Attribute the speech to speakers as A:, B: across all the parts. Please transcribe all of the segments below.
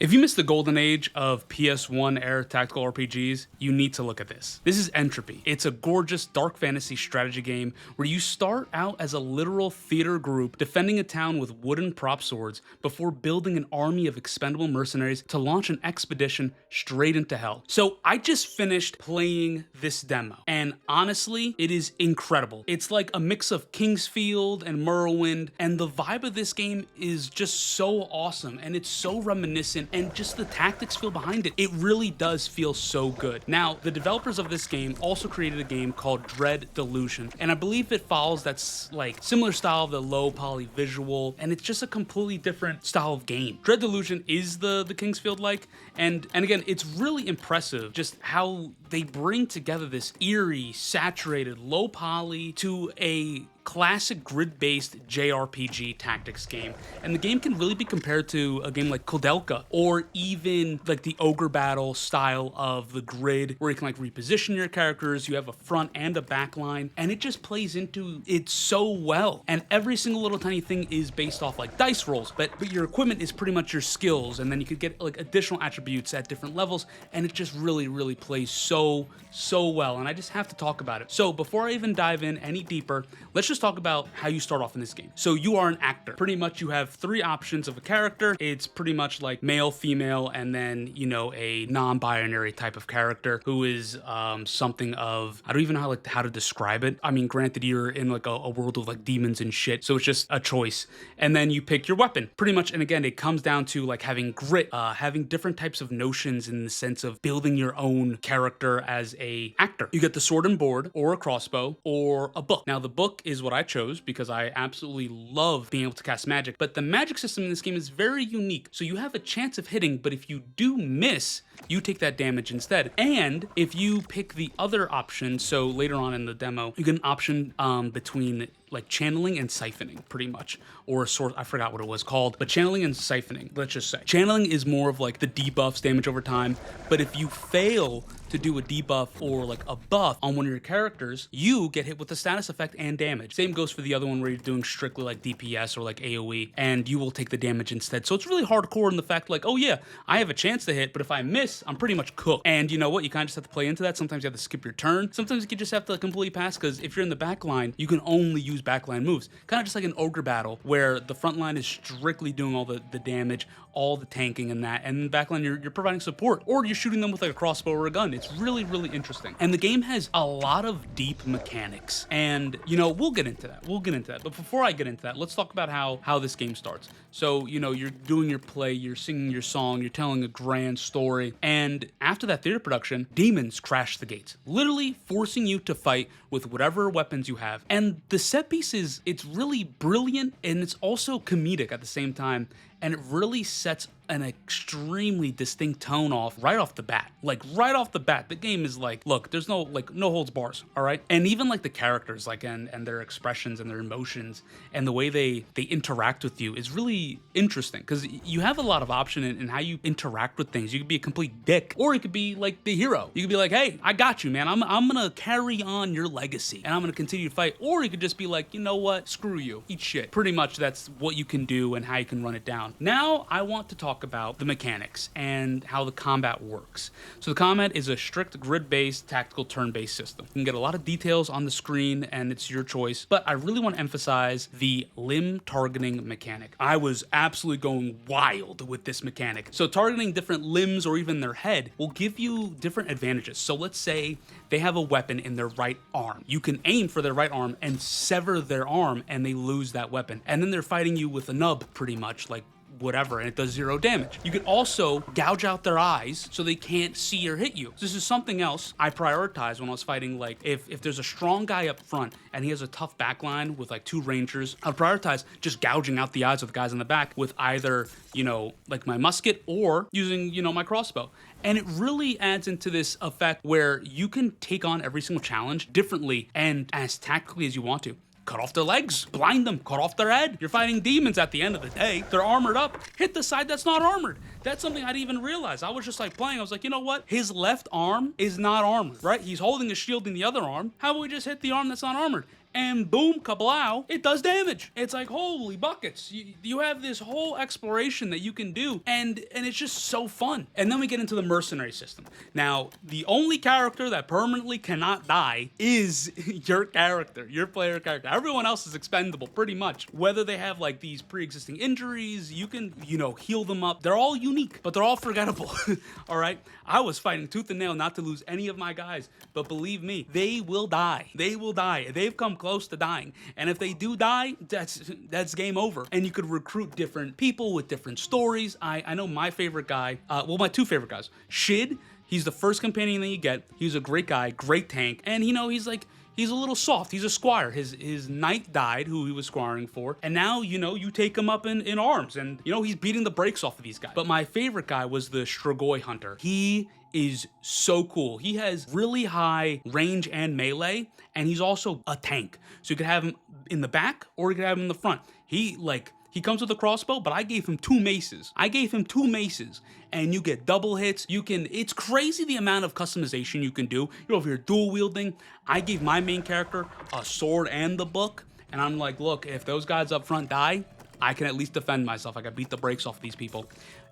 A: If you missed the golden age of PS1 era tactical RPGs, you need to look at this. This is Entropy. It's a gorgeous dark fantasy strategy game where you start out as a literal theater group defending a town with wooden prop swords before building an army of expendable mercenaries to launch an expedition straight into hell. So I just finished playing this demo, and honestly, it is incredible. It's like a mix of Kingsfield and Morrowind, and the vibe of this game is just so awesome, and it's so reminiscent, and just the tactics feel behind it. It really does feel so good. Now, the developers of this game also created a game called Dread Delusion, and I believe it follows that's like similar style of the low poly visual, and it's just a completely different style of game. Dread Delusion is the Kingsfield like, and again, it's really impressive just how they bring together this eerie, saturated, low poly to a classic grid-based JRPG tactics game, and the game can really be compared to a game like Koudelka, or even like the ogre battle style of the grid, where you can like reposition your characters, you have a front and a back line, and it just plays into it so well. And every single little tiny thing is based off like dice rolls, but your equipment is pretty much your skills, and then you could get like additional attributes at different levels, and it just really plays so well, and I just have to talk about it. So before I even dive in any deeper, let's just talk about how you start off in this game. So you are an actor. Pretty much you have three options of a character. It's pretty much like male, female, and then, you know, a non-binary type of character who is something of, I don't even know how to describe it. I mean, granted, you're in like a world of like demons and shit, so it's just a choice. And then you pick your weapon. Pretty much, and again, it comes down to like having grit, having different types of notions in the sense of building your own character as a actor. You get the sword and board, or a crossbow, or a book. Now, the book is what I chose because I absolutely love being able to cast magic, but the magic system in this game is very unique. So you have a chance of hitting, but if you do miss, you take that damage instead. And if you pick the other option, so later on in the demo, you get an option between like channeling and siphoning, pretty much, or a sort, I forgot what it was called, but channeling and siphoning, let's just say. Channeling is more of like the debuffs, damage over time, but if you fail to do a debuff or like a buff on one of your characters, you get hit with a status effect and damage. Same goes for the other one where you're doing strictly like DPS or like AoE, and you will take the damage instead. So it's really hardcore in the fact like, oh yeah, I have a chance to hit, but if I miss, I'm pretty much cooked. And you know what? You kind of just have to play into that. Sometimes you have to skip your turn. Sometimes you just have to completely pass, because if you're in the back line, you can only use backline moves. Kind of just like an ogre battle where the front line is strictly doing all the damage, all the tanking and that, and in the back line you're providing support, or you're shooting them with like a crossbow or a gun. It's really interesting. And the game has a lot of deep mechanics, and you know, we'll get into that. But before I get into that, let's talk about how this game starts. So, you know, you're doing your play, you're singing your song, you're telling a grand story, and after that theater production, demons crash the gates, literally forcing you to fight with whatever weapons you have. And the set piece it's really brilliant, and it's also comedic at the same time, and it really sets an extremely distinct tone off right off the bat. Like right off the bat, the game is like, look, there's no holds bars, all right? And even like the characters, like and their expressions and their emotions and the way they interact with you is really interesting, because you have a lot of option in how you interact with things. You could be a complete dick, or you could be like the hero. You could be like, hey, I got you, man. I'm gonna carry on your legacy and I'm gonna continue to fight. Or you could just be like, you know what? Screw you. Eat shit. Pretty much that's what you can do and how you can run it down. Now I want to talk about the mechanics and how the combat works. So the combat is a strict grid-based tactical turn-based system. You can get a lot of details on the screen and it's your choice, but I really want to emphasize the limb targeting mechanic. I was absolutely going wild with this mechanic. So targeting different limbs or even their head will give you different advantages. So let's say they have a weapon in their right arm. You can aim for their right arm and sever their arm and they lose that weapon. And then they're fighting you with a nub, pretty much, like whatever, and it does 0 damage. You can also gouge out their eyes so they can't see or hit you. This is something else I prioritize when I was fighting. Like if there's a strong guy up front and he has a tough backline with like 2 rangers, I'll prioritize just gouging out the eyes of the guys in the back with either, you know, like my musket or using, you know, my crossbow. And it really adds into this effect where you can take on every single challenge differently and as tactically as you want to. Cut off their legs, blind them, cut off their head. You're fighting demons at the end of the day. They're armored up. Hit the side that's not armored. That's something I didn't even realize. I was just like playing. I was like, you know what? His left arm is not armored, right? He's holding a shield in the other arm. How about we just hit the arm that's not armored? and boom, kablow, it does damage. It's like, holy buckets. You have this whole exploration that you can do, and it's just so fun. And then we get into the mercenary system. Now, the only character that permanently cannot die is your character, your player character. Everyone else is expendable, pretty much. Whether they have like these pre-existing injuries, you can, heal them up. They're all unique, but they're all forgettable. All right? I was fighting tooth and nail not to lose any of my guys, but believe me, they will die. They will die. They've come close to dying. And if they do die, that's game over. And you could recruit different people with different stories. I know my favorite guy, my two favorite guys. Shid, he's the first companion that you get. He's a great guy, great tank. And he's a little soft. He's a squire. His knight died, who he was squiring for. And now, you take him up in arms. And, he's beating the brakes off of these guys. But my favorite guy was the Strigoi Hunter. He is so cool. He has really high range and melee, and he's also a tank. So you could have him in the back, or you could have him in the front. He comes with a crossbow, but I gave him 2 maces. And you get double hits. It's crazy the amount of customization you can do. You're over here dual wielding. I gave my main character a sword and the book, and I'm like, look, if those guys up front die, I can at least defend myself. I can beat the brakes off these people.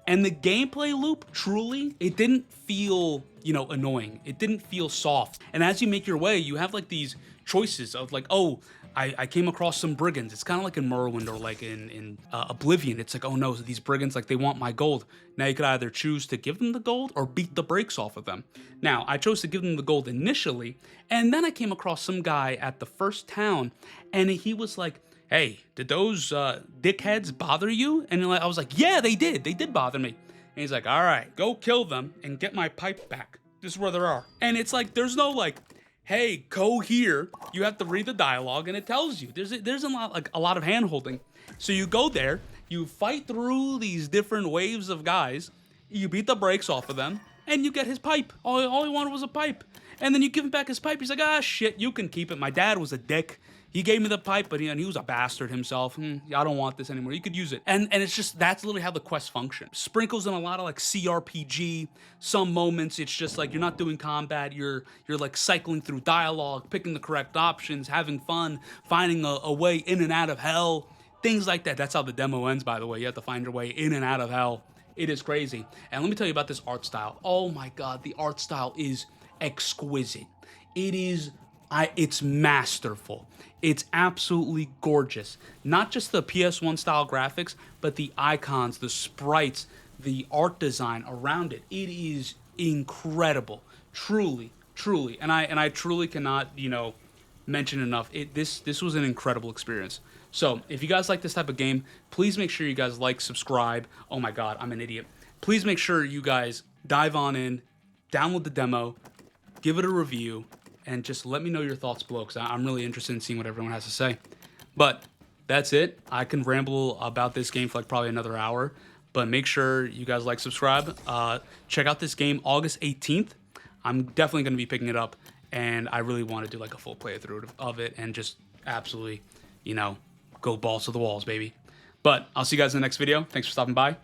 A: And the gameplay loop, truly, it didn't feel, annoying. It didn't feel soft. And as you make your way, you have like these choices of like, oh, I came across some brigands. It's kind of like in Morrowind or like in Oblivion. It's like, oh no, these brigands, like they want my gold. Now you could either choose to give them the gold or beat the brakes off of them. Now, I chose to give them the gold initially, and then I came across some guy at the first town, and he was like, hey, did those dickheads bother you? And I was like, yeah, they did. They did bother me. And he's like, all right, go kill them and get my pipe back. This is where they are. And it's like, there's no like, hey, go here. You have to read the dialogue, and it tells you. There's a lot of hand-holding. So you go there, you fight through these different waves of guys, you beat the brakes off of them, and you get his pipe. All he wanted was a pipe. And then you give him back his pipe. He's like, ah, shit, you can keep it. My dad was a dick. He gave me the pipe, but he was a bastard himself. I don't want this anymore. You could use it. And it's just, that's literally how the quest functions. Sprinkles in a lot of like CRPG. Some moments, it's just like you're not doing combat. You're like cycling through dialogue, picking the correct options, having fun, finding a way in and out of hell. Things like that. That's how the demo ends, by the way. You have to find your way in and out of hell. It is crazy. And let me tell you about this art style. Oh my God, the art style is exquisite. It's masterful. It's absolutely gorgeous. Not just the PS1 style graphics, but the icons, the sprites, the art design around it. It is incredible. Truly, truly. And I truly cannot, mention enough. This was an incredible experience. So if you guys like this type of game, please make sure you guys like, subscribe. Oh my God, I'm an idiot. Please make sure you guys dive on in, download the demo, give it a review, and just let me know your thoughts below, because I'm really interested in seeing what everyone has to say. But that's it. I can ramble about this game for like probably another hour, but make sure you guys like, subscribe. Check out this game August 18th. I'm definitely going to be picking it up, and I really want to do like a full playthrough of it and just absolutely, go balls to the walls, baby. But I'll see you guys in the next video. Thanks for stopping by.